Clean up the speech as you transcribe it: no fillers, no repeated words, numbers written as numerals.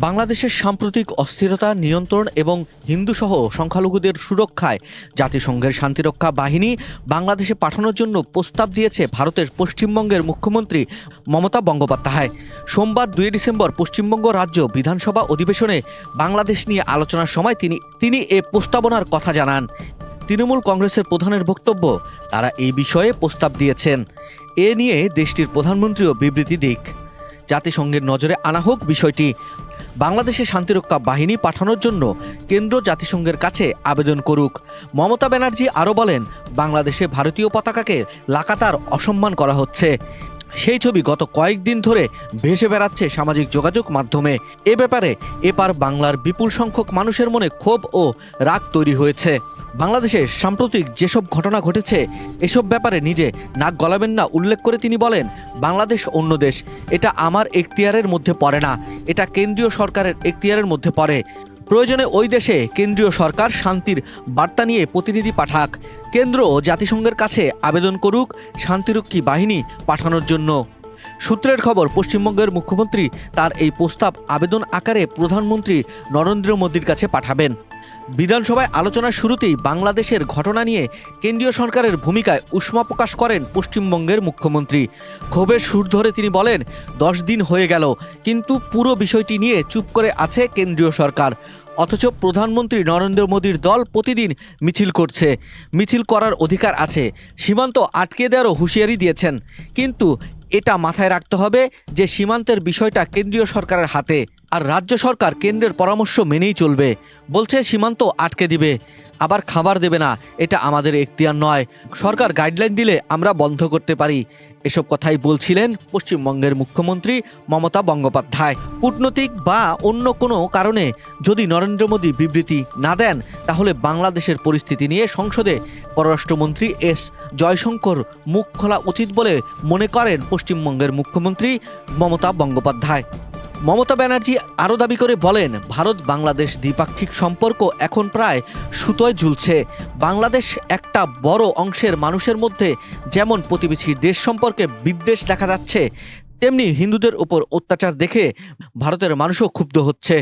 বাংলাদেশের সাম্প্রতিক অস্থিরতা নিয়ন্ত্রণ এবং হিন্দুসহ সংখ্যালঘুদের সুরক্ষায় জাতিসংঘের শান্তিরক্ষা বাহিনী বাংলাদেশে পাঠানোর জন্য প্রস্তাব দিয়েছে ভারতের পশ্চিমবঙ্গের মুখ্যমন্ত্রী মমতা বন্দ্যোপাধ্যায়। সোমবার 2 ডিসেম্বর পশ্চিমবঙ্গ রাজ্য বিধানসভা অধিবেশনে বাংলাদেশ নিয়ে আলোচনার সময় তিনি এ প্রস্তাবনার কথা জানান। তৃণমূল কংগ্রেসের প্রধানের বক্তব্য, তারা এই বিষয়ে প্রস্তাব দিয়েছেন। এ নিয়ে দেশটির প্রধানমন্ত্রীও বিবৃতি দিক। জাতিসংঘের নজরে আনা হোক বিষয়টি। বাংলাদেশে শান্তিরক্ষা বাহিনী পাঠানোর জন্য কেন্দ্র জাতিসংঘের কাছে আবেদন করুক। মমতা ব্যানার্জি আরও বলেন, বাংলাদেশে ভারতীয় পতাকাকে লাগাতার অসম্মান করা হচ্ছে। সেই ছবি গত কয়েকদিন ধরে ভেসে বেড়াচ্ছে সামাজিক যোগাযোগ মাধ্যমে। এ ব্যাপারে এপার বাংলার বিপুল সংখ্যক মানুষের মনে ক্ষোভ ও রাগ তৈরি হয়েছে। বাংলাদেশের সাম্প্রতিক যেসব ঘটনা ঘটেছে এসব ব্যাপারে নিজে নাক গলাবেন না উল্লেখ করে তিনি বলেন, বাংলাদেশ অন্য দেশ, এটা আমার এখতিয়ারের মধ্যে পড়ে না, এটা কেন্দ্রীয় সরকারের এখতিয়ারের মধ্যে পড়ে। প্রয়োজনে ওই দেশে কেন্দ্রীয় সরকার শান্তির বার্তা নিয়ে প্রতিনিধি পাঠাক। কেন্দ্র জাতিসংঘের কাছে আবেদন করুক শান্তিরক্ষী বাহিনী পাঠানোর জন্য। সূত্রের খবর, পশ্চিমবঙ্গের মুখ্যমন্ত্রী তার এই প্রস্তাব আবেদন আকারে প্রধানমন্ত্রী নরেন্দ্র মোদীর কাছে পাঠাবেন। বিধানসভায় আলোচনার শুরুতেই বাংলাদেশের ঘটনা নিয়ে কেন্দ্রীয় সরকারের ভূমিকায় উষ্মা প্রকাশ করেন পশ্চিমবঙ্গের মুখ্যমন্ত্রী। ক্ষোভের সুর ধরে তিনি বলেন, 10 দিন হয়ে গেল, কিন্তু পুরো বিষয়টি নিয়ে চুপ করে আছে কেন্দ্রীয় সরকার। অথচ প্রধানমন্ত্রী নরেন্দ্র মোদীর দল প্রতিদিন মিছিল করছে। মিছিল করার অধিকার আছে, সীমান্ত আটকে দেওয়ারও হুঁশিয়ারি দিয়েছেন। কিন্তু এটা মাথায় রাখতে হবে যে সীমান্তের বিষয়টা কেন্দ্রীয় সরকারের হাতে, আর রাজ্য সরকার কেন্দ্রের পরামর্শ মেনেই চলবে। বলছে সীমান্ত আটকে দিবে, আবার খাবার দেবে না, এটা আমাদের এখতিয়ার নয়। সরকার গাইডলাইন দিলে আমরা বন্ধ করতে পারি। এসব কথাই বলছিলেন পশ্চিমবঙ্গের মুখ্যমন্ত্রী মমতা বন্দ্যোপাধ্যায়। কূটনৈতিক বা অন্য কোনো কারণে যদি নরেন্দ্র মোদী বিবৃতি না দেন, তাহলে বাংলাদেশের পরিস্থিতি নিয়ে সংসদে পররাষ্ট্রমন্ত্রী এস জয়শঙ্কর মুখ খোলা উচিত বলে মনে করেন পশ্চিমবঙ্গের মুখ্যমন্ত্রী মমতা বন্দ্যোপাধ্যায়। মমতা ব্যানার্জি আরও দাবি করে বলেন, ভারত বাংলাদেশ দ্বিপাক্ষিক সম্পর্ক এখন প্রায় সুতোয় ঝুলছে। বাংলাদেশ একটা বড় অংশের মানুষের মধ্যে যেমন প্রতিবেশী দেশ সম্পর্কে বিদ্বেষ দেখা যাচ্ছে, তেমনি হিন্দুদের উপর অত্যাচার দেখে ভারতের মানুষও ক্ষুব্ধ হচ্ছে।